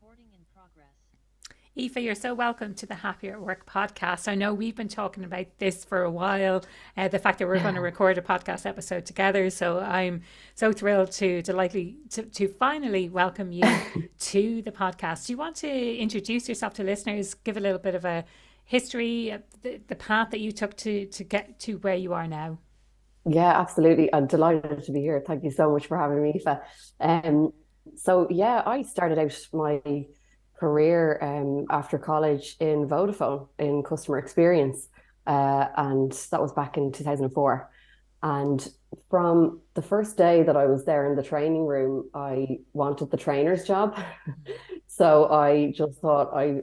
Recording in progress. Aoife, you're so welcome to the Happier at Work podcast. I know we've been talking about this for a while, the fact that we're going to record a podcast episode together. So I'm so thrilled to finally welcome you to the podcast. Do you want to introduce yourself to listeners, give a little bit of a history, the path that you took to get to where you are now? Yeah, absolutely. I'm delighted to be here. Thank you so much for having me, Aoife. I started out my career after college in Vodafone in customer experience, and that was back in 2004. And from the first day that I was there in the training room, I wanted the trainer's job. So I just thought I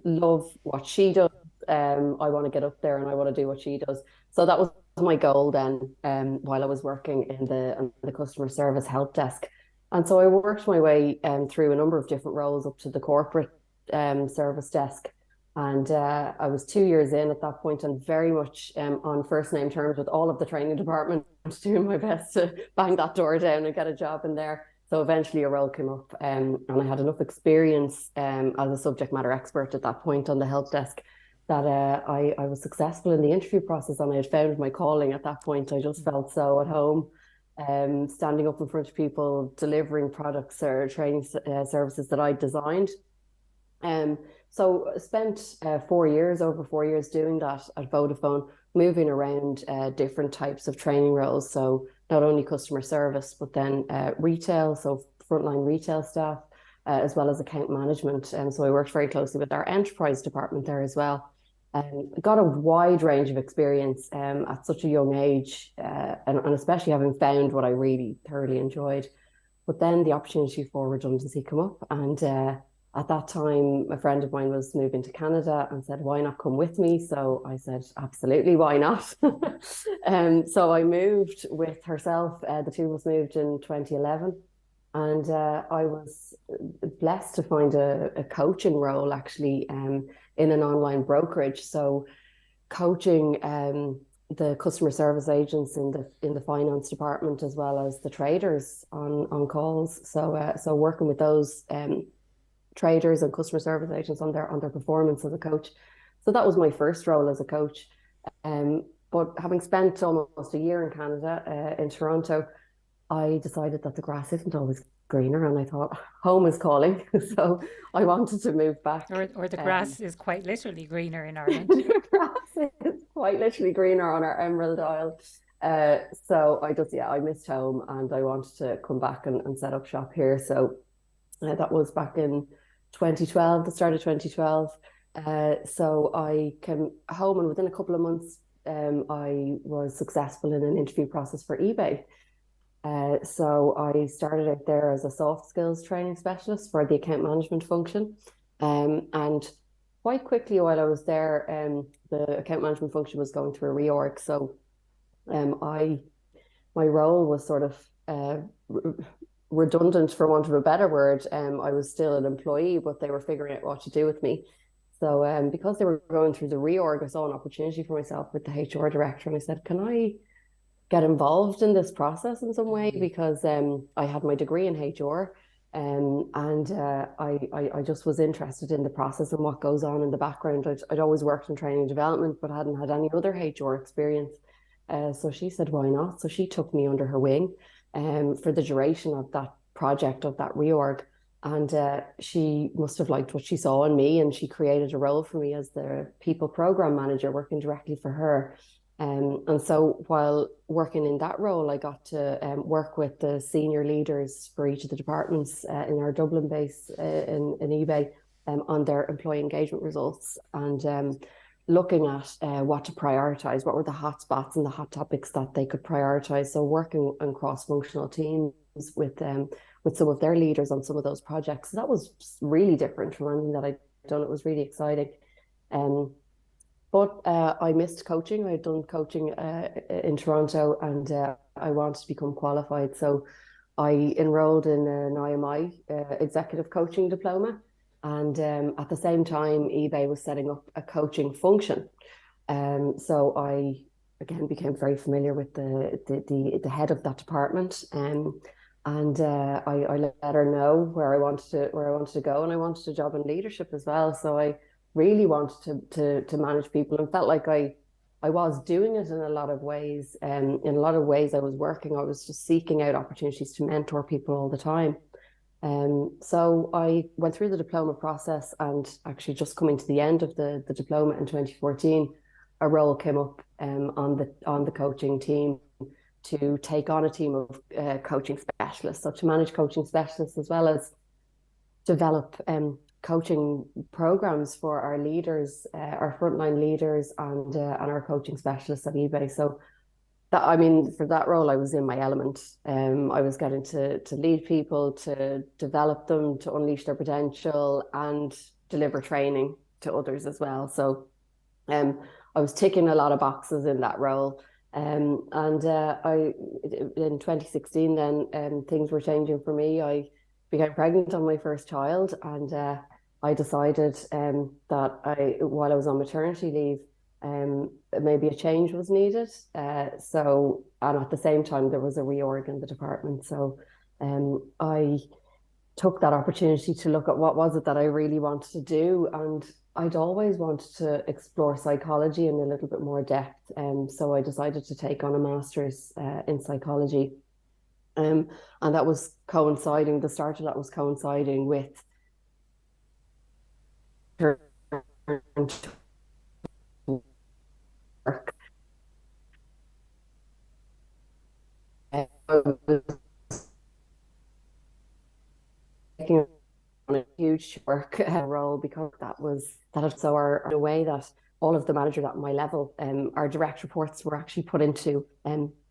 love what she does. I want to get up there and I want to do what she does. So that was my goal then, while I was working in the customer service help desk. And so I worked my way through a number of different roles up to the corporate service desk. And I was 2 years in at that point and very much on first name terms with all of the training department, doing my best to bang that door down and get a job in there. So eventually a role came up, and I had enough experience as a subject matter expert at that point on the help desk that I was successful in the interview process and I had found my calling at that point. I just felt so at home, standing up in front of people, delivering products or training services that I designed. So I spent over 4 years doing that at Vodafone, moving around different types of training roles. So not only customer service, but then retail, so frontline retail staff, as well as account management. So I worked very closely with our enterprise department there as well. Got a wide range of experience at such a young age, and especially having found what I really thoroughly enjoyed. But then the opportunity for redundancy came up, and at that time, a friend of mine was moving to Canada and said, "Why not come with me?" So I said, "Absolutely, why not?" So I moved with herself. The two of us moved in 2011. And I was blessed to find a coaching role actually in an online brokerage. So coaching the customer service agents in the finance department as well as the traders on calls. So working with those traders and customer service agents on their performance as a coach. So that was my first role as a coach. But having spent almost a year in Canada, in Toronto, I decided that the grass isn't always greener, and I thought home is calling. So I wanted to move back. Or the grass is quite literally greener in Ireland. The grass is quite literally greener on our Emerald Isle. So I missed home and I wanted to come back and set up shop here. So that was back in 2012, the start of 2012. So I came home and within a couple of months, I was successful in an interview process for eBay. So I started out there as a soft skills training specialist for the account management function. And quite quickly while I was there, the account management function was going through a reorg. So my role was sort of redundant, for want of a better word. I was still an employee, but they were figuring out what to do with me. So because they were going through the reorg, I saw an opportunity for myself with the HR director, and I said, "Can I get involved in this process in some way?" Because I had my degree in HR, and I just was interested in the process and what goes on in the background. I'd always worked in training and development, but hadn't had any other HR experience. So she said, "Why not?" So she took me under her wing for the duration of that project, of that reorg. And she must have liked what she saw in me, and she created a role for me as the people program manager, working directly for her. And so while working in that role, I got to work with the senior leaders for each of the departments in our Dublin base in eBay on their employee engagement results, and looking at what to prioritise, what were the hot spots and the hot topics that they could prioritise. So working in cross-functional teams with some of their leaders on some of those projects. So that was really different from anything that I'd done. It was really exciting. But I missed coaching. I had done coaching in Toronto, and I wanted to become qualified. So I enrolled in an IMI executive coaching diploma. And at the same time, eBay was setting up a coaching function. So I, again, became very familiar with the head of that department. And I let her know where I wanted to go, and I wanted a job in leadership as well. So I really wanted to manage people, and felt like I was doing it in a lot of ways. And in a lot of ways, I was working. I was just seeking out opportunities to mentor people all the time. So I went through the diploma process, and actually just coming to the end of the diploma in 2014, a role came up on the coaching team to take on a team of coaching specialists, so to manage coaching specialists as well as develop coaching programs for our leaders, our frontline leaders, and our coaching specialists at eBay. So that, I mean, for that role, I was in my element. I was getting to lead people, to develop them, to unleash their potential, and deliver training to others as well. So um, I was ticking a lot of boxes in that role. And I in 2016, then things were changing for me. I became pregnant on my first child, and I decided that while I was on maternity leave, maybe a change was needed. And at the same time, there was a reorg in the department. So I took that opportunity to look at what was it that I really wanted to do. And I'd always wanted to explore psychology in a little bit more depth. So I decided to take on a master's in psychology. And that was coinciding, the start of that was coinciding with her work. I was taking on a huge work role, because that so our in a way that all of the managers at my level, our direct reports were actually put into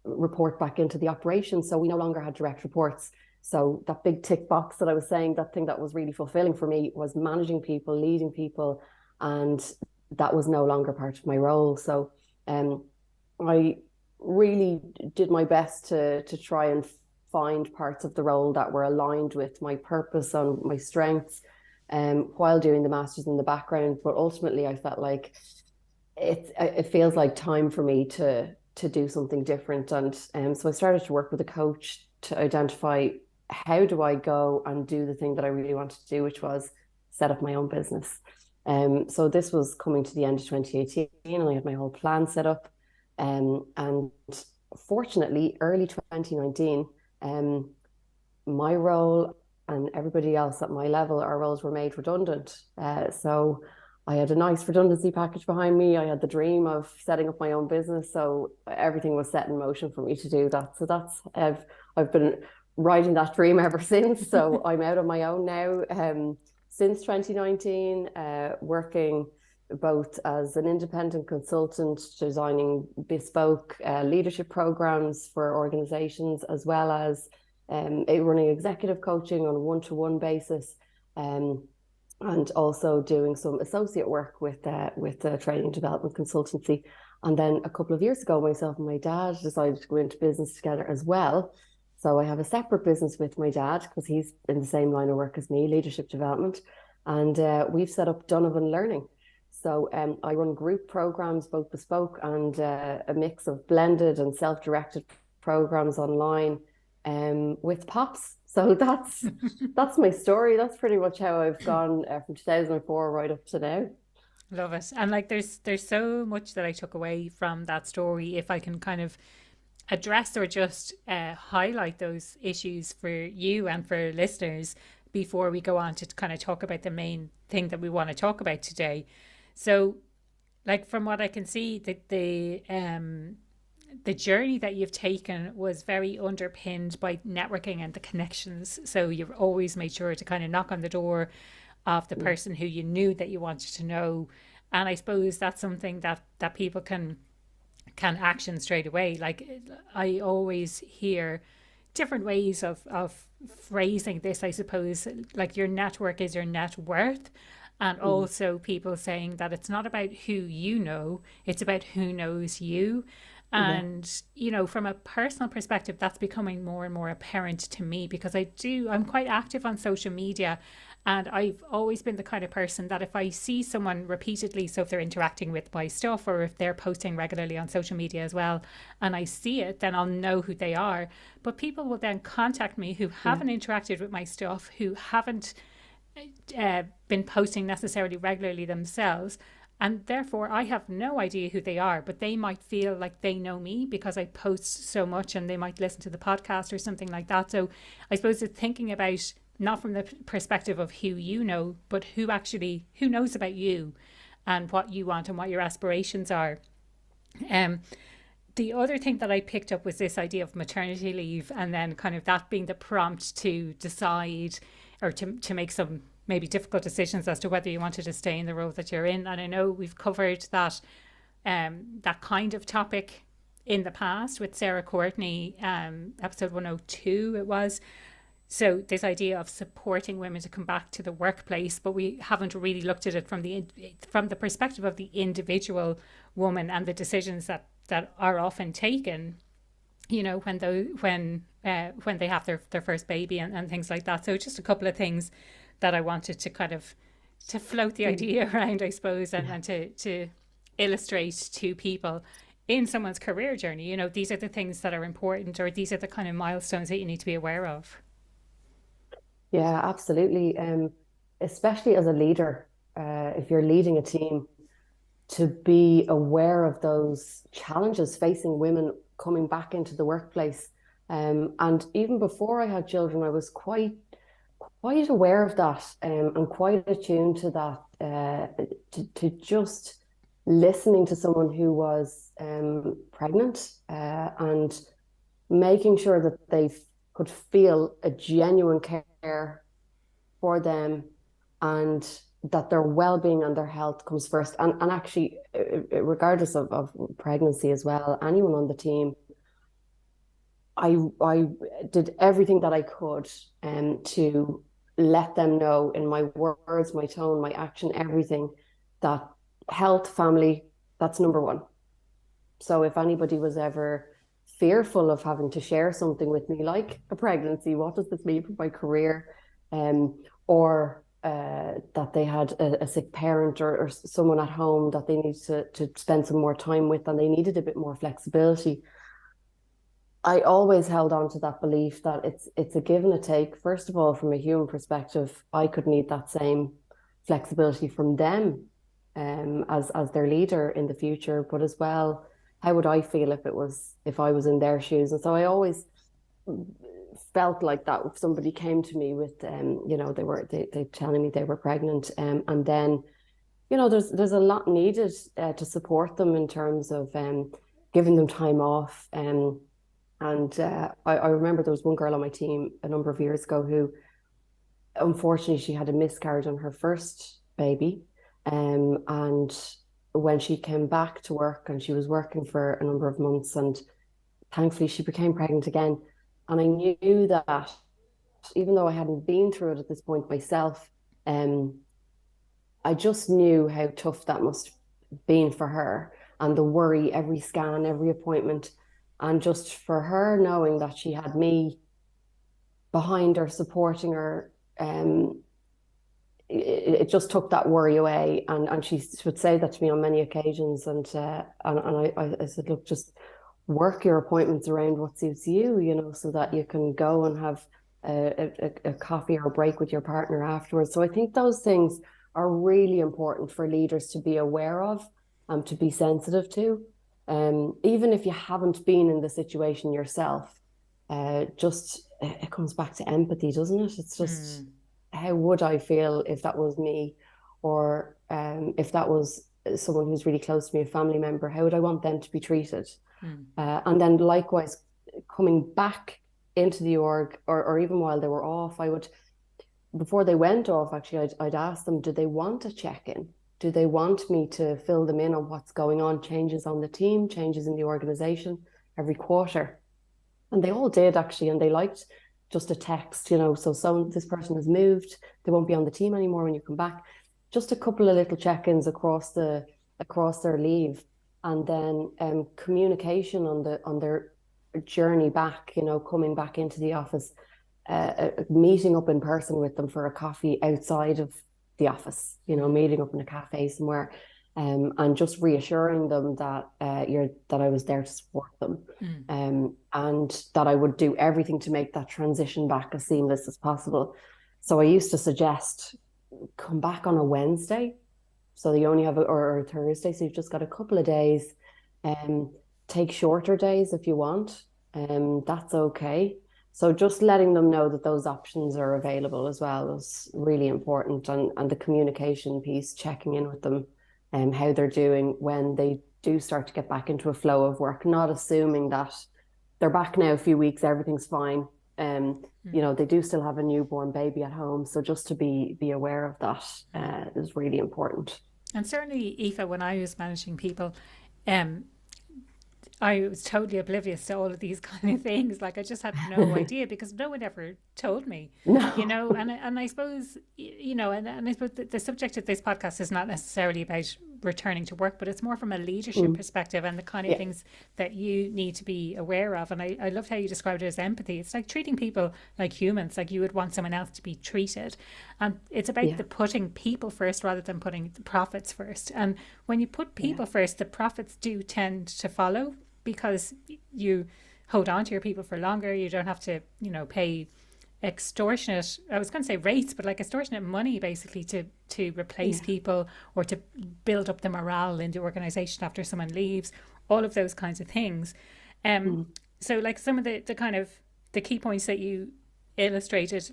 report back into the operation. So we no longer had direct reports. So that big tick box that I was saying, that thing that was really fulfilling for me was managing people, leading people, and that was no longer part of my role. So I really did my best to try and find parts of the role that were aligned with my purpose and my strengths, while doing the masters in the background. But ultimately, I felt like it feels like time for me to do something different. And so I started to work with a coach to identify, how do I go and do the thing that I really wanted to do, which was set up my own business. So this was coming to the end of 2018, and I had my whole plan set up. And fortunately, early 2019, my role and everybody else at my level, our roles were made redundant. So I had a nice redundancy package behind me. I had the dream of setting up my own business. So everything was set in motion for me to do that. So I've been riding that dream ever since. So I'm out on my own now, since 2019, working both as an independent consultant, designing bespoke leadership programs for organizations, as well as running executive coaching on a one-to-one basis, and also doing some associate work with the training and development consultancy. And then a couple of years ago, myself and my dad decided to go into business together as well. So I have a separate business with my dad, because he's in the same line of work as me, leadership development. And we've set up Donovan Learning. So I run group programs, both bespoke and a mix of blended and self-directed programs online, with pops. So that's my story. That's pretty much how I've gone from 2004 right up to now. Love it. And like there's so much that I took away from that story. If I can kind of address or just highlight those issues for you and for listeners before we go on to kind of talk about the main thing that we want to talk about today. So, like from what I can see, the journey that you've taken was very underpinned by networking and the connections. So you've always made sure to kind of knock on the door of the person who you knew that you wanted to know. And I suppose that's something that people can action straight away. Like I always hear different ways of phrasing this, I suppose, like your network is your net worth. And also people saying that it's not about who you know, it's about who knows you. And, you know, from a personal perspective, that's becoming more and more apparent to me, because I'm quite active on social media, And I've always been the kind of person that if I see someone repeatedly, so if they're interacting with my stuff or if they're posting regularly on social media as well, and I see it, then I'll know who they are. But people will then contact me who haven't interacted with my stuff, who haven't been posting necessarily regularly themselves. And therefore, I have no idea who they are, but they might feel like they know me because I post so much, and they might listen to the podcast or something like that. So I suppose it's thinking about not from the perspective of who you know, but who knows about you and what you want and what your aspirations are. The other thing that I picked up was this idea of maternity leave, and then kind of that being the prompt to decide or to make some maybe difficult decisions as to whether you wanted to stay in the role that you're in. And I know we've covered that kind of topic in the past with Sarah Courtney, episode 102 it was. So this idea of supporting women to come back to the workplace, but we haven't really looked at it from the perspective of the individual woman and the decisions that are often taken, you know, when they have their first baby and things like that. So just a couple of things that I wanted to kind of to float the idea around, I suppose, and to illustrate to people in someone's career journey, you know, these are the things that are important, or these are the kind of milestones that you need to be aware of. Yeah, absolutely. Especially as a leader, if you're leading a team, to be aware of those challenges facing women coming back into the workplace. And even before I had children, I was quite aware of that, and quite attuned to that, to just listening to someone who was pregnant, and making sure that they could feel a genuine care for them, and that their well-being and their health comes first. And actually, regardless of pregnancy as well, anyone on the team, I did everything that I could to let them know in my words, my tone, my action, everything, that health, family, that's number one. So if anybody was ever fearful of having to share something with me, like a pregnancy, what does this mean for my career, or that they had a sick parent or someone at home that they needed to spend some more time with, and they needed a bit more flexibility, I always held on to that belief that it's a give and a take. First of all, from a human perspective, I could need that same flexibility from them, as their leader in the future, but as well, how would I feel if I was in their shoes? And so I always felt like that if somebody came to me with you know, they telling me they were pregnant, and then, you know, there's a lot needed to support them in terms of giving them time off. And I remember there was one girl on my team a number of years ago who, unfortunately, she had a miscarriage on her first baby, and when she came back to work, and she was working for a number of months, and thankfully she became pregnant again. And I knew that, even though I hadn't been through it at this point myself, I just knew how tough that must have been for her, and the worry, every scan, every appointment, and just for her knowing that she had me behind her, supporting her, it just took that worry away. And she would say that to me on many occasions. And I said, look, just work your appointments around what suits you, you know, so that you can go and have a coffee or a break with your partner afterwards. So I think those things are really important for leaders to be aware of, to be sensitive to. Even if you haven't been in the situation yourself, just it comes back to empathy, doesn't it? It's just, how would I feel if that was me, or if that was someone who's really close to me, a family member? How would I want them to be treated? And then likewise, coming back into the org, or even while they were off, I would, before they went off, actually, I'd ask them, do they want a check-in? Do they want me to fill them in on what's going on, changes on the team, changes in the organization every quarter? And they all did, actually, and they liked just a text, you know, so this person has moved, they won't be on the team anymore when you come back. Just a couple of little check-ins across their leave, and then communication on their journey back, you know, coming back into the office. meeting up in person with them for a coffee outside of the office, meeting up in a cafe somewhere, and just reassuring them that that I was there to support them, and that I would do everything to make that transition back as seamless as possible. So I used to suggest come back on a Wednesday, so you only have or a Thursday, so you've just got a couple of days. Take shorter days if you want, that's okay. So just letting them know that those options are available as well is really important, and the communication piece, checking in with them and how they're doing when they do start to get back into a flow of work, not assuming that they're back now a few weeks, everything's fine. They do still have a newborn baby at home, so just to be aware of that is really important. And certainly, Aoife, when I was managing people, I was totally oblivious to all of these kind of things. Like I just had no idea because no one ever told me, No. and I suppose, and I suppose the subject of this podcast is not necessarily about returning to work, but it's more from a leadership perspective and the kind of things that you need to be aware of. And I loved how you described it as empathy. It's like treating people like humans, like you would want someone else to be treated. And it's about the putting people first rather than putting the profits first. And when you put people first, the profits do tend to follow, because you hold on to your people for longer. You don't have to, pay extortionate, I was going to say rates, but like extortionate money basically to replace people or to build up the morale in the organization after someone leaves, all of those kinds of things. So like some of the kind of the key points that you illustrated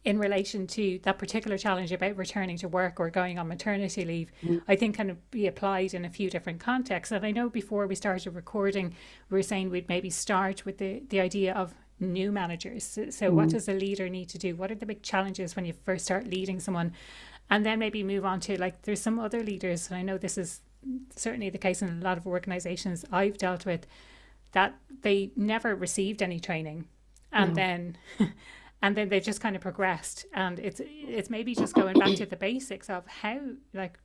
in relation to that particular challenge about returning to work or going on maternity leave, I think can be applied in a few different contexts. And I know before we started recording, we were saying we'd maybe start with the idea of new managers. So what does a leader need to do? What are the big challenges when you first start leading someone? And then maybe move on to, like, there's some other leaders, and I know this is certainly the case in a lot of organizations I've dealt with, that they never received any training. And then and then they've just kind of progressed, and it's maybe just going back to the basics of how, like,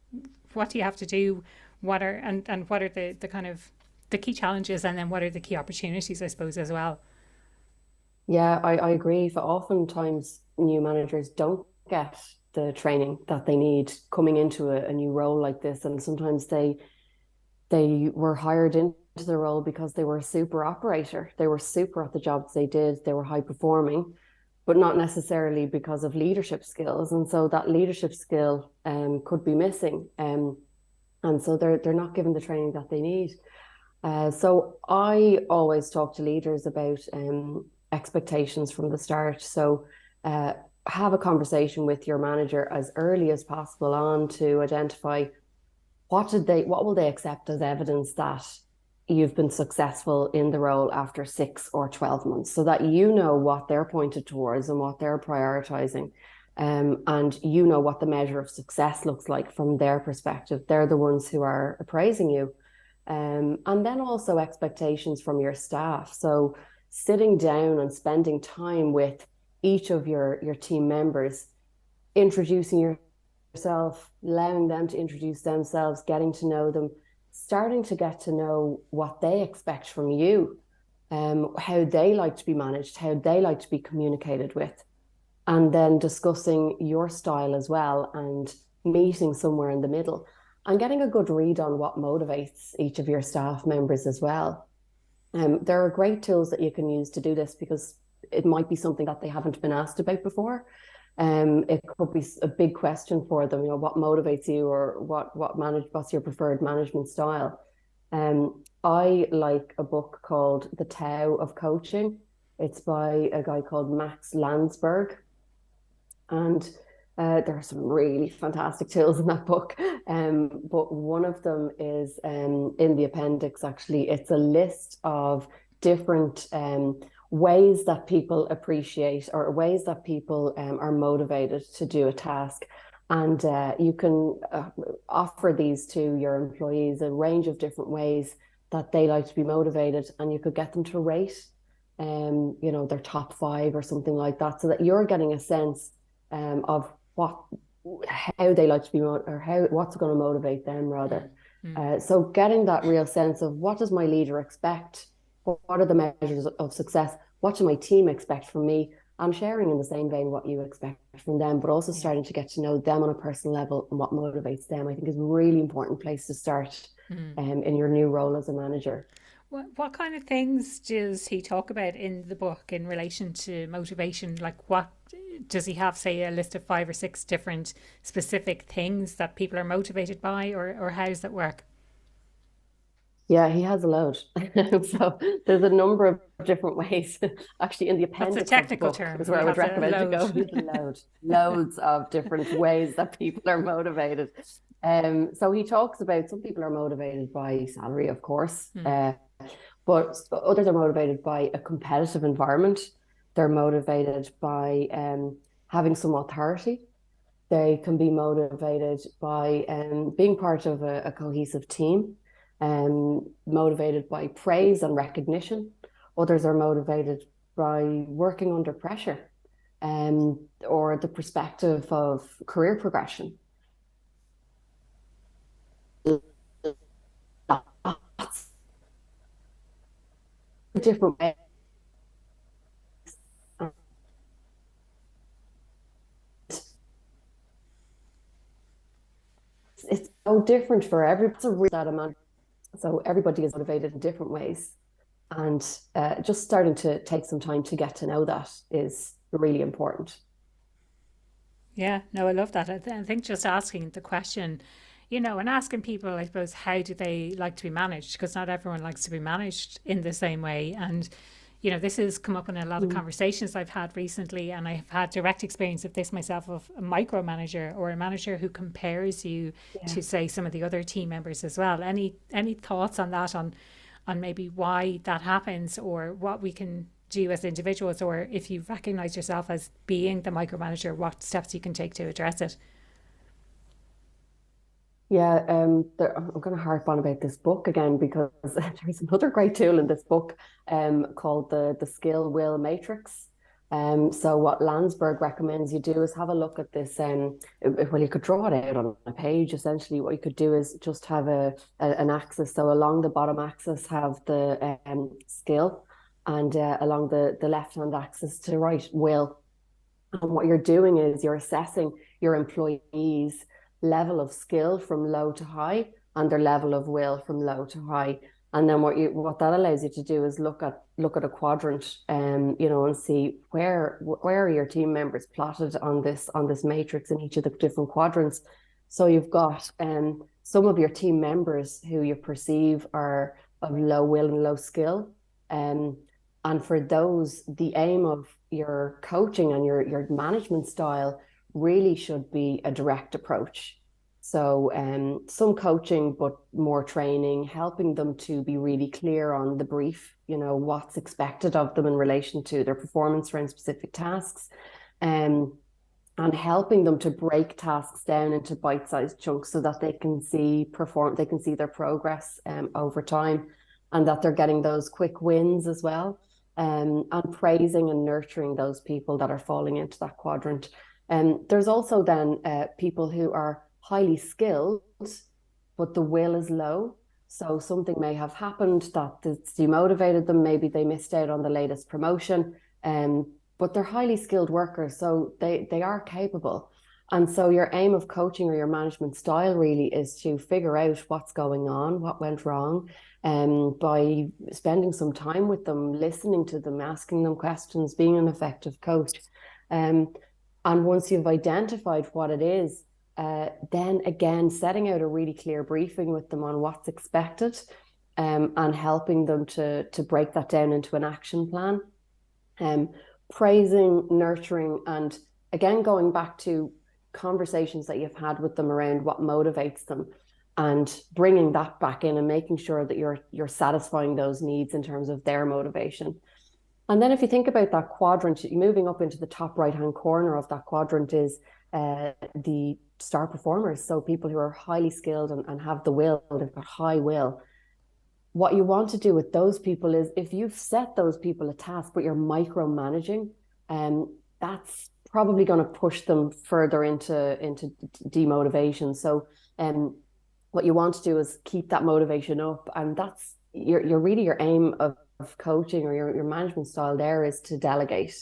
what do you have to do, what are the kind of the key challenges, and then what are the key opportunities, I suppose, as well. Yeah, I agree. For oftentimes new managers don't get the training that they need coming into a new role like this, and sometimes they were hired into the role because they were a super operator. They were super at the jobs they did. They were high performing, but not necessarily because of leadership skills. And so that leadership skill could be missing. And so they're not given the training that they need. So I always talk to leaders about expectations from the start. So have a conversation with your manager as early as possible on to identify what will they accept as evidence that you've been successful in the role after 6 or 12 months, so that you know what they're pointed towards and what they're prioritizing. And you know what the measure of success looks like from their perspective. They're the ones who are appraising you. And then also expectations from your staff. So sitting down and spending time with each of your team members, introducing yourself, allowing them to introduce themselves, getting to know them, starting to get to know what they expect from you, how they like to be managed, how they like to be communicated with, and then discussing your style as well and meeting somewhere in the middle and getting a good read on what motivates each of your staff members as well. There are great tools that you can use to do this, because it might be something that they haven't been asked about before. It could be a big question for them, what motivates you, or what's your preferred management style. I like a book called The Tao of Coaching. It's by a guy called Max Landsberg. And there are some really fantastic tools in that book. But one of them is in the appendix, actually. It's a list of different ways that people appreciate, or ways that people are motivated to do a task. And you can offer these to your employees, a range of different ways that they like to be motivated, and you could get them to rate their top 5 or something like that, so that you're getting a sense of how they like to be, or what's going to motivate them rather. So getting that real sense of, what does my leader expect? What are the measures of success? What do my team expect from me? and sharing in the same vein what you expect from them, but also starting to get to know them on a personal level and what motivates them, I think is a really important place to start in your new role as a manager. What kind of things does he talk about in the book in relation to motivation? Like, what does he have, say, a list of 5 or 6 different specific things that people are motivated by, or how does that work? Yeah, he has a load. So there's a number of different ways. Actually, in the That's a appendix of the technical book term. is He where I would has a recommend you load. go. He's a load, loads of different ways that people are motivated. So he talks about some people are motivated by salary, of course, but others are motivated by a competitive environment. They're motivated by having some authority. They can be motivated by being part of a cohesive team, motivated by praise and recognition. Others are motivated by working under pressure, or the perspective of career progression. Lots of different ways. It's so different for everybody. So everybody is motivated in different ways. And just starting to take some time to get to know that is really important. Yeah, no, I love that. I think just asking the question, and asking people, I suppose, how do they like to be managed? Because not everyone likes to be managed in the same way. And, this has come up in a lot of Mm. conversations I've had recently, and I've had direct experience of this myself, of a micromanager or a manager who compares you Yeah. to, say, some of the other team members as well. Any thoughts on that, on maybe why that happens, or what we can do as individuals, or if you recognize yourself as being the micromanager, what steps you can take to address it? Yeah, I'm going to harp on about this book again because there's another great tool in this book called the Skill Will Matrix. So what Landsberg recommends you do is have a look at this. Well, you could draw it out on a page. Essentially, what you could do is just have an axis. So along the bottom axis, have the skill, and along the left-hand axis to right, will. And what you're doing is you're assessing your employees' level of skill from low to high and their level of will from low to high. And then what that allows you to do is look at a quadrant, and see where are your team members plotted on this matrix in each of the different quadrants. So you've got some of your team members who you perceive are of low will and low skill. And for those, the aim of your coaching and your management style really should be a direct approach. So some coaching, but more training, helping them to be really clear on the brief, what's expected of them in relation to their performance around specific tasks, and helping them to break tasks down into bite-sized chunks so that they can see their progress over time, and that they're getting those quick wins as well. And praising and nurturing those people that are falling into that quadrant. There's also then people who are highly skilled, but the will is low. So something may have happened that demotivated them. Maybe they missed out on the latest promotion, but they're highly skilled workers, so they are capable. And so your aim of coaching or your management style really is to figure out what's going on, what went wrong, by spending some time with them, listening to them, asking them questions, being an effective coach. And once you've identified what it is, then again, setting out a really clear briefing with them on what's expected, and helping them to break that down into an action plan. Praising, nurturing, and again, going back to conversations that you've had with them around what motivates them, and bringing that back in and making sure that you're satisfying those needs in terms of their motivation. And then if you think about that quadrant, moving up into the top right-hand corner of that quadrant is the star performers. So people who are highly skilled and have the will, they've got high will. What you want to do with those people is, if you've set those people a task, but you're micromanaging, that's probably going to push them further into demotivation. So what you want to do is keep that motivation up. And that's your aim of coaching or your management style there is to delegate.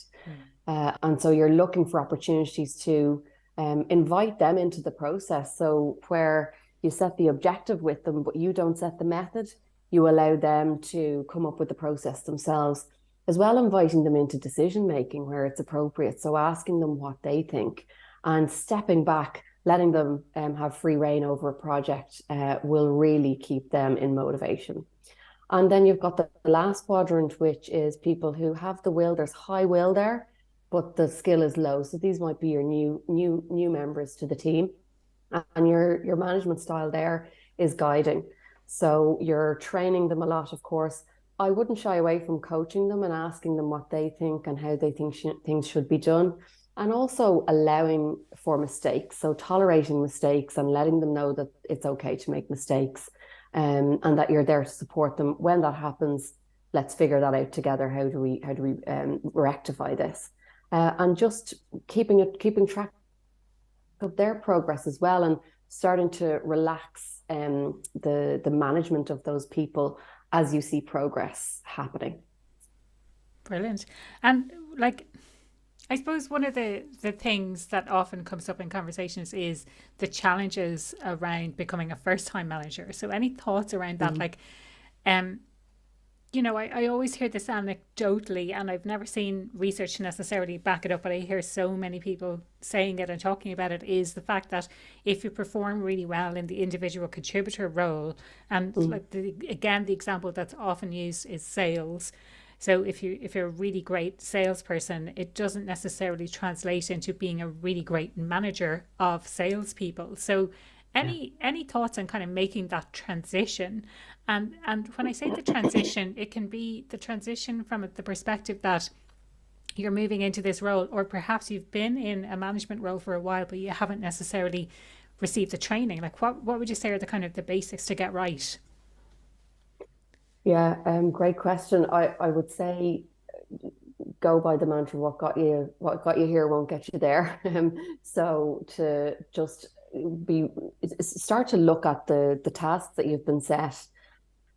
And so you're looking for opportunities to invite them into the process. So where you set the objective with them, but you don't set the method, you allow them to come up with the process themselves, as well inviting them into decision making where it's appropriate. So asking them what they think and stepping back, letting them have free reign over a project will really keep them in motivation. And then you've got the last quadrant, which is people who have the will. There's high will there, but the skill is low. So these might be your new members to the team, and your management style there is guiding. So you're training them a lot, of course. I wouldn't shy away from coaching them and asking them what they think and how they think things should be done, and also allowing for mistakes. So tolerating mistakes and letting them know that it's okay to make mistakes, and that you're there to support them when that happens. Let's figure that out together. How do we rectify this? And just keeping track of their progress as well, and starting to relax the management of those people as you see progress happening. Brilliant. And like, I suppose one of the things that often comes up in conversations is the challenges around becoming a first time manager. So any thoughts around that? Like, you know, I always hear this anecdotally, and I've never seen research necessarily back it up, but I hear so many people saying it and talking about it, is the fact that if you perform really well in the individual contributor role, and like the example that's often used is sales. So if you're a really great salesperson, it doesn't necessarily translate into being a really great manager of salespeople. So any thoughts on kind of making that transition? And when I say the transition, it can be the transition from the perspective that you're moving into this role, or perhaps you've been in a management role for a while, but you haven't necessarily received the training. Like what would you say are the kind of the basics to get right? Yeah, great question. I would say go by the mantra, what got you here won't get you there. So to just start to look at the tasks that you've been set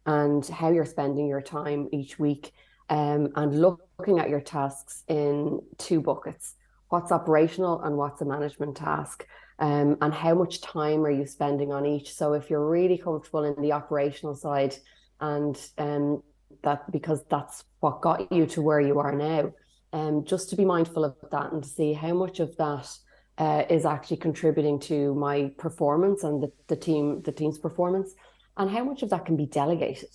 and how you're spending your time each week, and looking at your tasks in two buckets: what's operational and what's a management task, and how much time are you spending on each. So if you're really comfortable in the operational side, and that because that's what got you to where you are now, just to be mindful of that and to see how much of that is actually contributing to my performance and the team's performance, and how much of that can be delegated.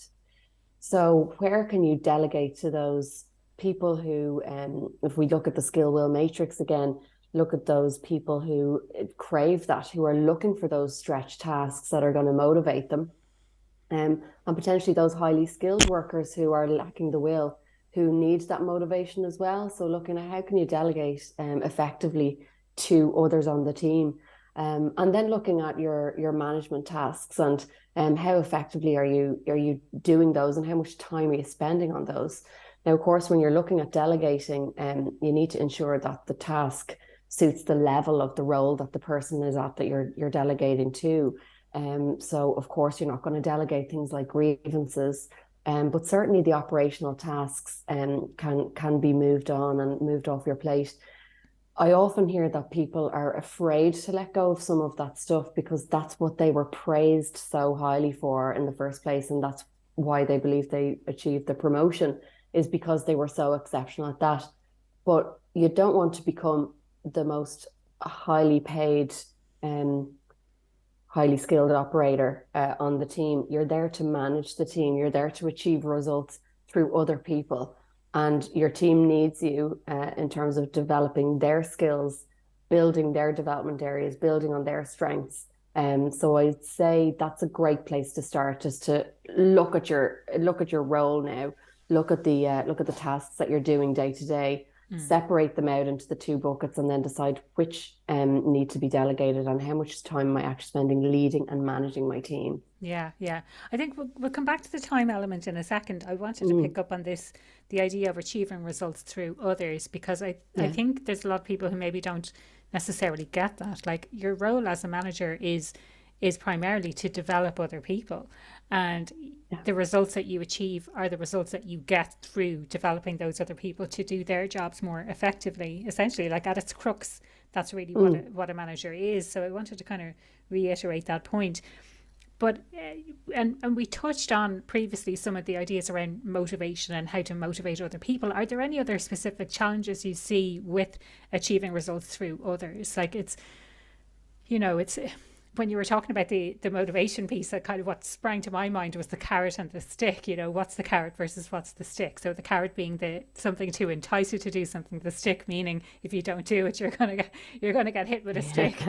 So where can you delegate to those people who, if we look at the skill will matrix again, look at those people who crave that, who are looking for those stretch tasks that are going to motivate them. And potentially those highly skilled workers who are lacking the will, who need that motivation as well. So looking at how can you delegate effectively to others on the team, and then looking at your management tasks and how effectively are you doing those, and how much time are you spending on those. Now, of course, when you're looking at delegating, you need to ensure that the task suits the level of the role that the person is at that you're delegating to. So of course you're not going to delegate things like grievances, but certainly the operational tasks can be moved on and moved off your plate. I often hear that people are afraid to let go of some of that stuff because that's what they were praised so highly for in the first place, and that's why they believe they achieved the promotion, is because they were so exceptional at that. But you don't want to become the most highly paid highly skilled operator on the team. You're there to manage the team. You're there to achieve results through other people. And your team needs you in terms of developing their skills, building their development areas, building on their strengths. So I'd say that's a great place to start, is to look at your role now, look at the tasks that you're doing day to day, separate them out into the two buckets, and then decide which need to be delegated and how much time am I actually spending leading and managing my team. Yeah. I think we'll come back to the time element in a second. I wanted to pick up on this, the idea of achieving results through others, because I think there's a lot of people who maybe don't necessarily get that. Like, your role as a manager is primarily to develop other people. And the results that you achieve are the results that you get through developing those other people to do their jobs more effectively. Essentially, like at its crux, that's really what a manager is. So I wanted to kind of reiterate that point. But and we touched on previously some of the ideas around motivation and how to motivate other people. Are there any other specific challenges you see with achieving results through others? Like it's when you were talking about the motivation piece, that kind of what sprang to my mind was the carrot and the stick. What's the carrot versus what's the stick? So the carrot being the something to entice you to do something, the stick meaning if you don't do it, you're gonna get hit with a stick.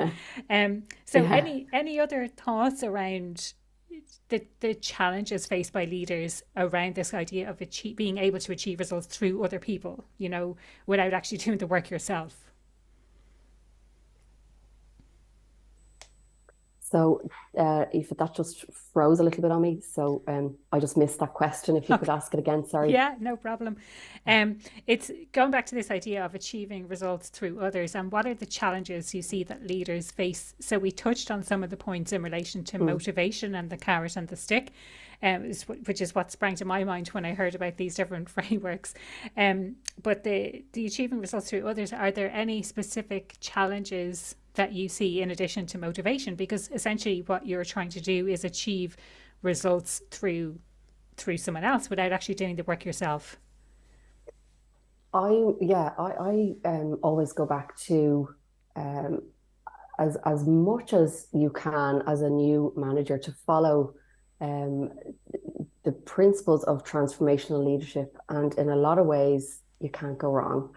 Any other thoughts around the challenges faced by leaders around this idea of being able to achieve results through other people, without actually doing the work yourself? So, Aoife, that just froze a little bit on me. So I just missed that question. If you could ask it again, sorry. Yeah, no problem. It's going back to this idea of achieving results through others, and what are the challenges you see that leaders face? So we touched on some of the points in relation to motivation and the carrot and the stick, which is what sprang to my mind when I heard about these different frameworks. But the achieving results through others, are there any specific challenges that you see in addition to motivation? Because essentially what you're trying to do is achieve results through someone else without actually doing the work yourself. I always go back to as much as you can as a new manager to follow the principles of transformational leadership, and in a lot of ways you can't go wrong.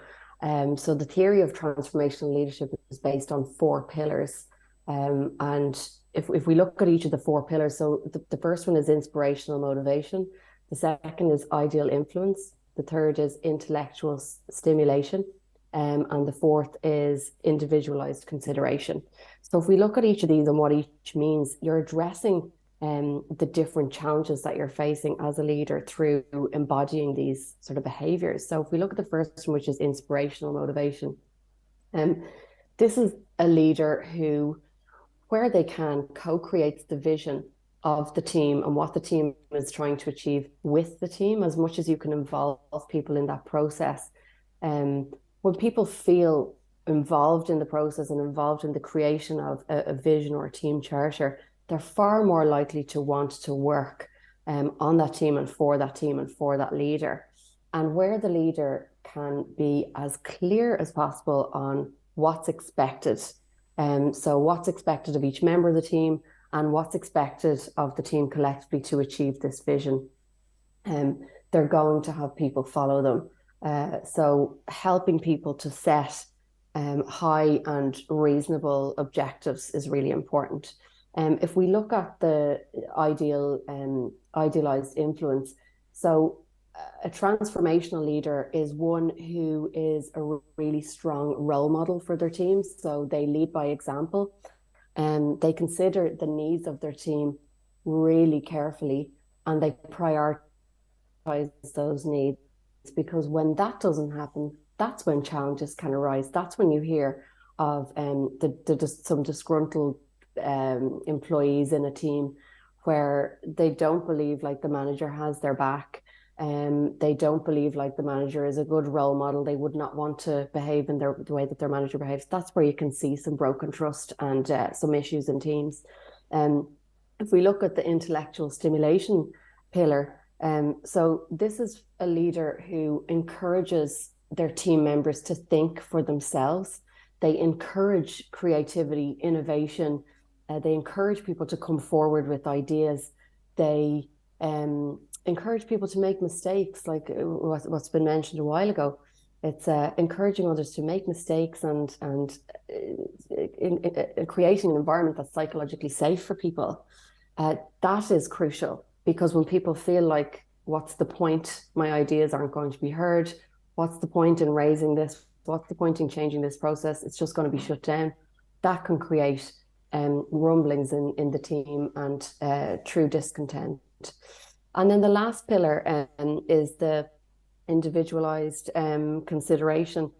So the theory of transformational leadership is based on 4 pillars. And if we look at each of the 4 pillars, so the first one is inspirational motivation. The second is ideal influence. The third is intellectual stimulation. And the fourth is individualized consideration. So if we look at each of these and what each means, you're addressing the different challenges that you're facing as a leader through embodying these sort of behaviors. So if we look at the first one, which is inspirational motivation, this is a leader who, where they can, co-creates the vision of the team and what the team is trying to achieve with the team, as much as you can involve people in that process. When people feel involved in the process and involved in the creation of a vision or a team charter, they're far more likely to want to work on that team and for that leader. And where the leader can be as clear as possible on what's expected. So what's expected of each member of the team and what's expected of the team collectively to achieve this vision. They're going to have people follow them. So helping people to set high and reasonable objectives is really important. If we look at the idealized influence, so a transformational leader is one who is a really strong role model for their teams. So they lead by example, and they consider the needs of their team really carefully, and they prioritize those needs, because when that doesn't happen, that's when challenges can arise. That's when you hear of some disgruntled employees in a team where they don't believe like the manager has their back, and they don't believe like the manager is a good role model. They would not want to behave in the way that their manager behaves. That's where you can see some broken trust and some issues in teams. If we look at the intellectual stimulation pillar, so this is a leader who encourages their team members to think for themselves. They encourage creativity, innovation. They encourage people to come forward with ideas. They encourage people to make mistakes, like what's been mentioned a while ago. It's encouraging others to make mistakes and creating an environment that's psychologically safe for people. That is crucial, because when people feel like, what's the point? My ideas aren't going to be heard. What's the point in raising this? What's the point in changing this process? It's just going to be shut down. That can create rumblings in the team and true discontent. And then the last pillar is the individualized consideration.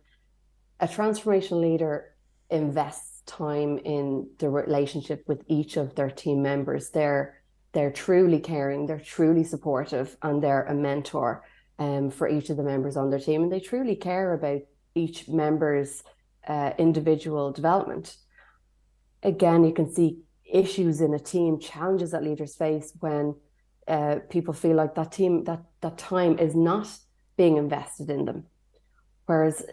A transformational leader invests time in the relationship with each of their team members. They're they're truly caring, they're truly supportive, and they're a mentor for each of the members on their team. And they truly care about each member's individual development. Again, you can see issues in a team, challenges that leaders face when people feel like that time is not being invested in them. Whereas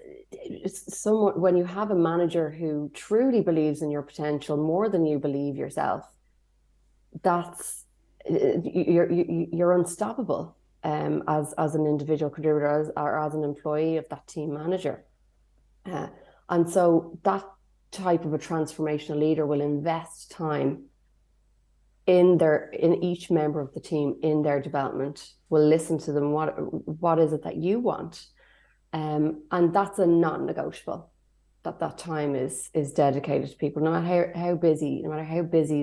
when you have a manager who truly believes in your potential more than you believe yourself, you're unstoppable as an individual contributor or as an employee of that team manager. And so that type of a transformational leader will invest time in each member of the team in their development, will listen to them. What is it that you want? And that's a non-negotiable, that time is dedicated to people, no matter how busy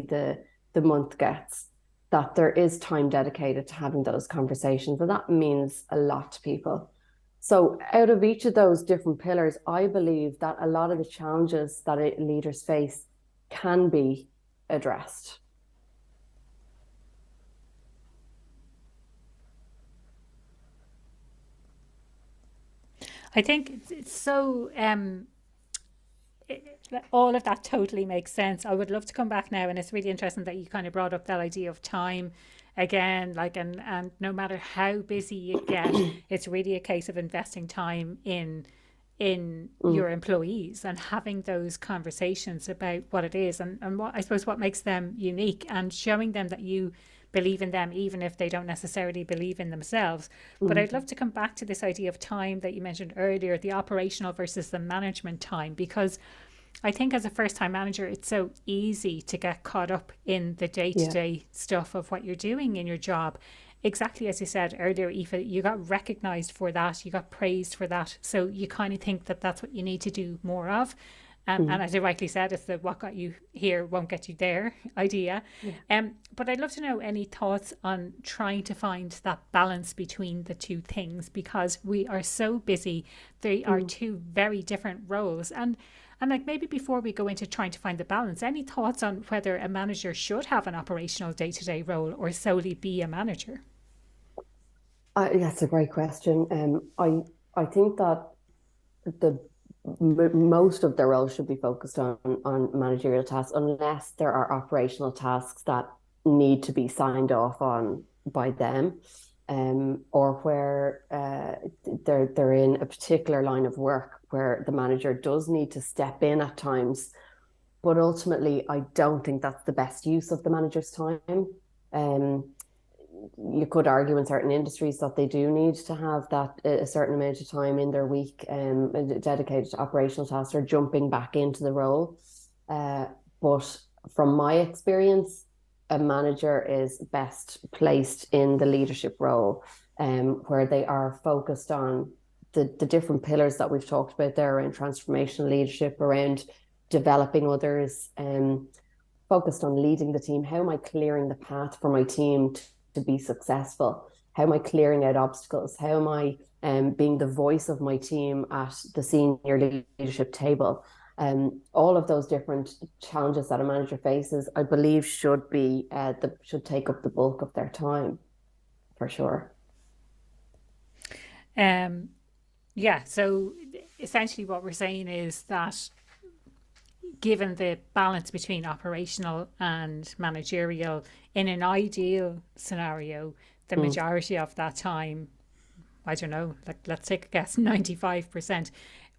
the month gets, that there is time dedicated to having those conversations. And that means a lot to people. So out of each of those different pillars, I believe that a lot of the challenges that leaders face can be addressed. I think it's so all of that totally makes sense. I would love to come back now, and it's really interesting that you kind of brought up that idea of time again, like, and no matter how busy you get, it's really a case of investing time in your employees and having those conversations about what it is and what, I suppose, what makes them unique, and showing them that you believe in them even if they don't necessarily believe in themselves. But I'd love to come back to this idea of time that you mentioned earlier, the operational versus the management time, because I think as a first time manager, it's so easy to get caught up in the day-to-day stuff of what you're doing in your job. Exactly as you said earlier, Aoife, you got recognized for that, you got praised for that. So you kind of think that that's what you need to do more of. And as you rightly said, it's the what got you here won't get you there idea. But I'd love to know any thoughts on trying to find that balance between the two things, because we are so busy. They are two very different roles. And like, maybe before we go into trying to find the balance, any thoughts on whether a manager should have an operational day-to-day role or solely be a manager? That's a great question. I think that most of their roles should be focused on managerial tasks, unless there are operational tasks that need to be signed off on by them, or where they're in a particular line of work where the manager does need to step in at times. But ultimately, I don't think that's the best use of the manager's time. You could argue in certain industries that they do need to have that a certain amount of time in their week dedicated to operational tasks or jumping back into the role. But from my experience, a manager is best placed in the leadership role, where they are focused on the different pillars that we've talked about there around transformational leadership, around developing others, focused on leading the team. How am I clearing the path for my team to be successful? How am I clearing out obstacles? How am I being the voice of my team at the senior leadership table? All of those different challenges that a manager faces, I believe, should take up the bulk of their time, for sure. Yeah, so essentially what we're saying is that given the balance between operational and managerial, in an ideal scenario, the majority of that time, I don't know, like, let's take a guess, 95%,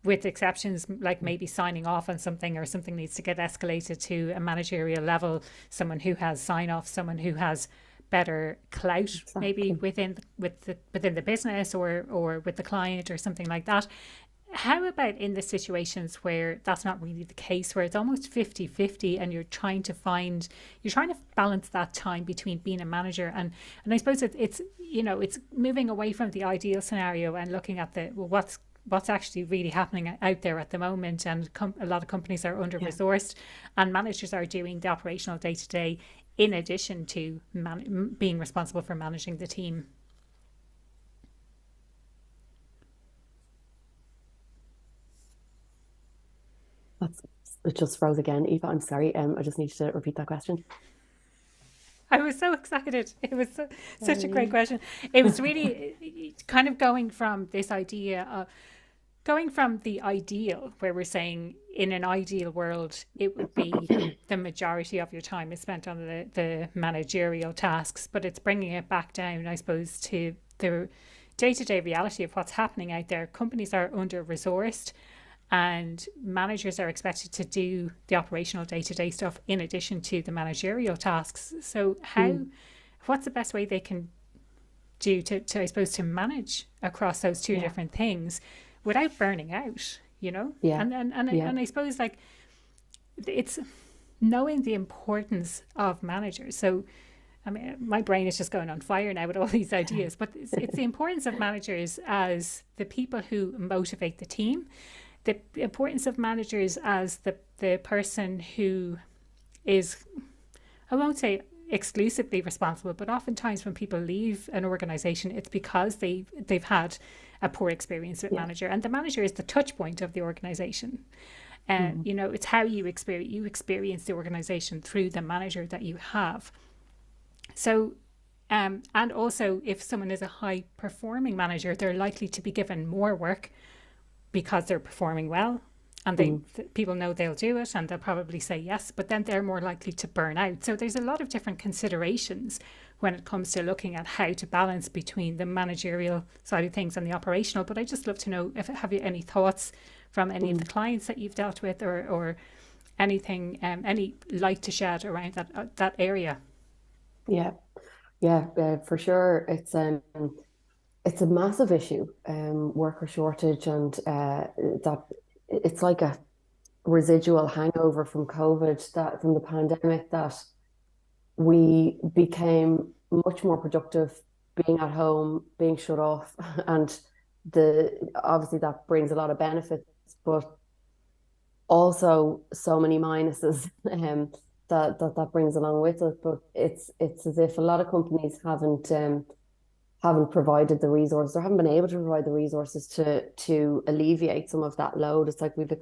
with exceptions like maybe signing off on something, or something needs to get escalated to a managerial level, someone who has sign off, someone who has better clout, maybe within the business or with the client or something like that. How about in the situations where that's not really the case, where it's almost 50-50, and you're trying to balance that time between being a manager and I suppose it's moving away from the ideal scenario and looking at what's actually really happening out there at the moment. And a lot of companies are under resourced, and managers are doing the operational day to day in addition to being responsible for managing the team. It just froze again, Aoife. I'm sorry. I just need to repeat that question. I was so excited. It was such a great question. It was really kind of going from this idea of going from the ideal, where we're saying in an ideal world, it would be the majority of your time is spent on the managerial tasks, but it's bringing it back down, I suppose, to the day-to-day reality of what's happening out there. Companies are under-resourced, and managers are expected to do the operational day-to-day stuff in addition to the managerial tasks. So what's the best way they can do to I suppose, to manage across those two different things without burning out, you know? And I suppose, like, it's knowing the importance of managers. So, I mean, my brain is just going on fire now with all these ideas, but it's the importance of managers as the people who motivate the team, the importance of managers as the person who is, I won't say exclusively responsible, but oftentimes when people leave an organization, it's because they've had a poor experience with manager, and the manager is the touch point of the organization. And you know, it's how you experience the organization through the manager that you have. So and also, if someone is a high performing manager, they're likely to be given more work because they're performing well, and people know they'll do it, and they'll probably say yes, but then they're more likely to burn out. So there's a lot of different considerations when it comes to looking at how to balance between the managerial side of things and the operational. But I just love to know, have you any thoughts from any of the clients that you've dealt with, or anything, any light to shed around that area? For sure. It's a massive issue, worker shortage, and that it's like a residual hangover from COVID, that from the pandemic, that we became much more productive being at home, being shut off, and obviously that brings a lot of benefits, but also so many minuses that brings along with it. But it's as if a lot of companies haven't provided the resources, or haven't been able to provide the resources to alleviate some of that load. It's like we've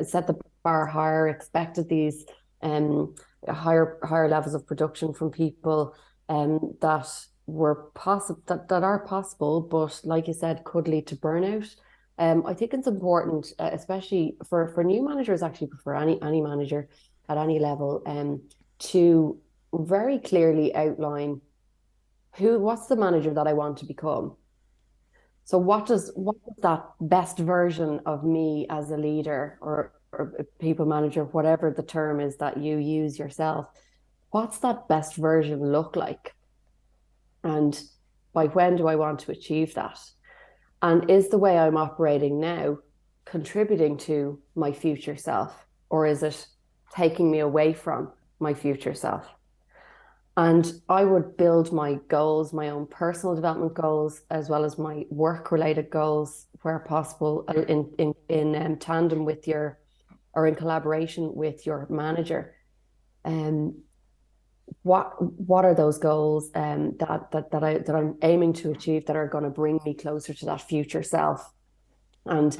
set the bar higher, expected these higher levels of production from people that are possible, but like you said, could lead to burnout. I think it's important, especially for new managers, actually for any manager at any level, to very clearly outline what's the manager that I want to become. So what is that best version of me as a leader, or a people manager, whatever the term is that you use yourself, what's that best version look like? And by when do I want to achieve that? And is the way I'm operating now contributing to my future self, or is it taking me away from my future self? And I would build my goals, my own personal development goals, as well as my work-related goals, where possible, in tandem with or in collaboration with your manager. What are those goals that I'm aiming to achieve, that are going to bring me closer to that future self? And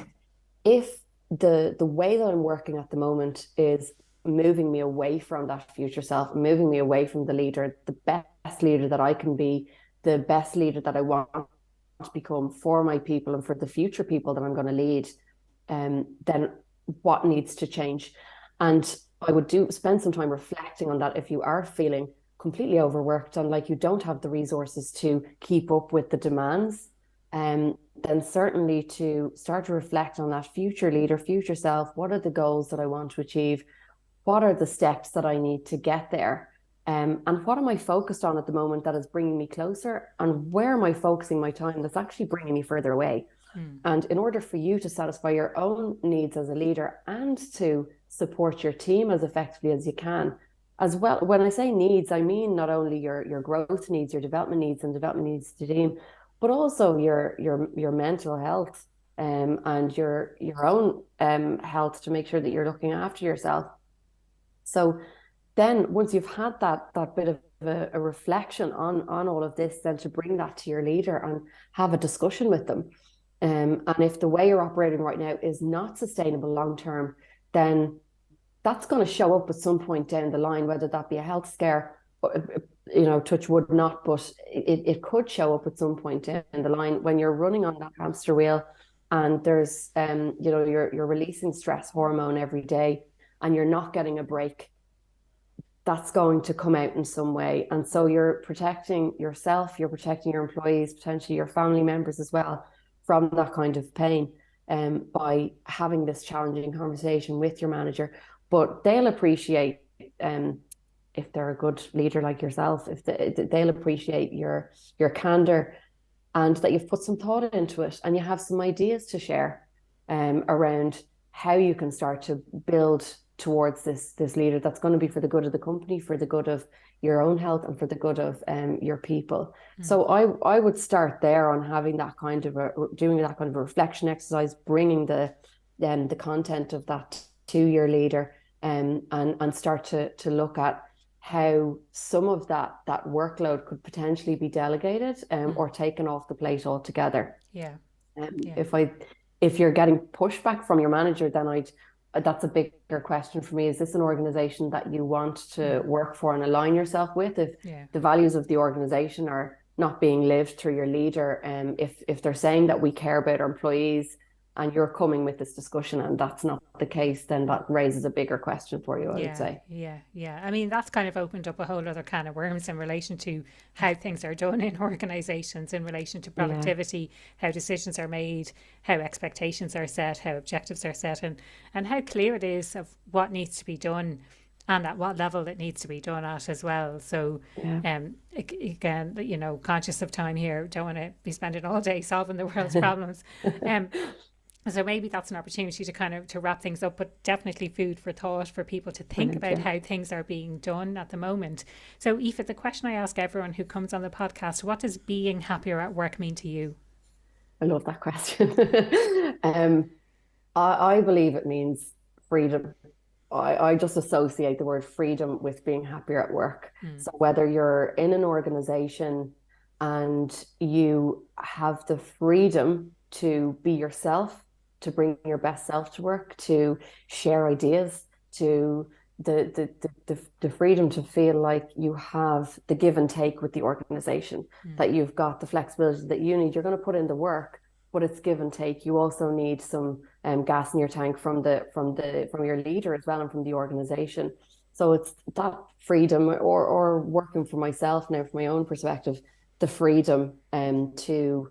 if the way that I'm working at the moment is moving me away from that future self, moving me away from the leader, the best leader that I can be, the best leader that I want to become for my people and for the future people that I'm going to lead, then what needs to change? And I would spend some time reflecting on that. If you are feeling completely overworked and like you don't have the resources to keep up with the demands, then certainly to start to reflect on that future leader, future self. What are the goals that I want to achieve? What are the steps that I need to get there? And what am I focused on at the moment that is bringing me closer? And where am I focusing my time that's actually bringing me further away? And in order for you to satisfy your own needs as a leader and to support your team as effectively as you can, as well, when I say needs, I mean not only your growth needs, your development needs and development needs to team, but also your mental health and your own health, to make sure that you're looking after yourself. So then once you've had that bit of a reflection on all of this, then to bring that to your leader and have a discussion with them. And if the way you're operating right now is not sustainable long term, then that's going to show up at some point down the line, whether that be a health scare, touch wood not, but it could show up at some point in the line when you're running on that hamster wheel, and there's you're releasing stress hormone every day and you're not getting a break. That's going to come out in some way. And so you're protecting yourself, you're protecting your employees, potentially your family members as well, from that kind of pain, by having this challenging conversation with your manager. But they'll appreciate, if they're a good leader like yourself, if they'll appreciate your candor, and that you've put some thought into it and you have some ideas to share around how you can start to build towards this leader that's going to be for the good of the company, for the good of your own health, and for the good of your people. So I would start there on having that kind of doing that kind of a reflection exercise, bringing the content of that to your leader, and start to look at how some of that workload could potentially be delegated or taken off the plate altogether. If you're getting pushback from your manager, then that's a bigger question for me. Is this an organization that you want to work for and align yourself with? If the values of the organization are not being lived through your leader, if they're saying that we care about our employees, and you're coming with this discussion and that's not the case, then that raises a bigger question for you, I would say. Yeah. I mean, that's kind of opened up a whole other can of worms in relation to how things are done in organizations, in relation to productivity, how decisions are made, how expectations are set, how objectives are set, and how clear it is of what needs to be done and at what level it needs to be done at as well. So again, conscious of time here, don't want to be spending all day solving the world's problems. So maybe that's an opportunity to wrap things up, but definitely food for thought for people to think about how things are being done at the moment. So Aoife, the question I ask everyone who comes on the podcast, what does being happier at work mean to you? I love that question. I believe it means freedom. I just associate the word freedom with being happier at work. So whether you're in an organization and you have the freedom to be yourself, to bring your best self to work, to share ideas, to the freedom to feel like you have the give and take with the organization, that you've got the flexibility that you need. You're going to put in the work, but it's give and take. You also need some gas in your tank from your leader as well, and from the organization. So it's that freedom, or working for myself now, from my own perspective, the freedom to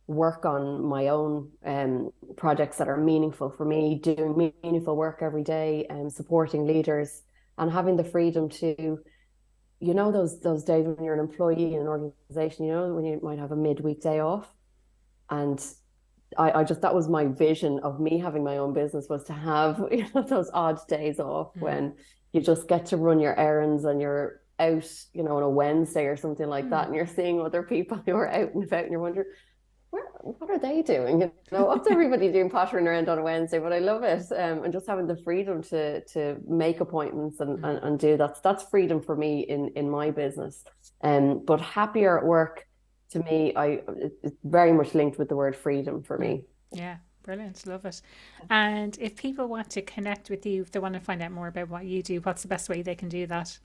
work on my own projects that are meaningful for me, doing meaningful work every day, and supporting leaders, and having the freedom to, those days when you're an employee in an organization, when you might have a midweek day off. And I just, that was my vision of me having my own business, was to have those odd days off when you just get to run your errands and you're out, on a Wednesday or something like that, and you're seeing other people who are out and about, and you're wondering, what are they doing? What's everybody doing pottering around on a Wednesday? But I love it. And just having the freedom to make appointments and do that. That's freedom for me in my business. But happier at work, to me, it's very much linked with the word freedom for me. Yeah, brilliant. Love it. And if people want to connect with you, if they want to find out more about what you do, what's the best way they can do that?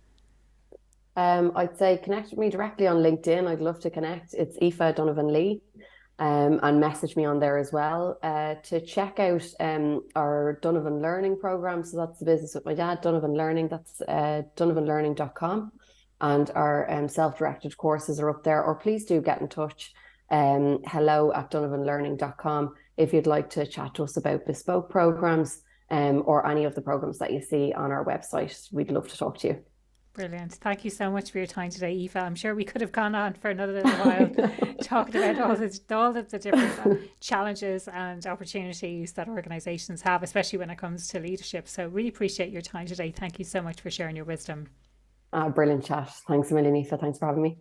I'd say connect with me directly on LinkedIn. I'd love to connect. It's Aoife Donovan Lee. And message me on there as well. To check out our Donovan Learning program. So that's the business with my dad, Donovan Learning. That's donovanlearning.com. And our self-directed courses are up there. Or please do get in touch. hello@donovanlearning.com if you'd like to chat to us about bespoke programs or any of the programs that you see on our website. We'd love to talk to you. Brilliant. Thank you so much for your time today, Aoife. I'm sure we could have gone on for another little while talking about all of the different challenges and opportunities that organisations have, especially when it comes to leadership. So really appreciate your time today. Thank you so much for sharing your wisdom. Brilliant chat. Thanks a million, Aoife. Thanks for having me.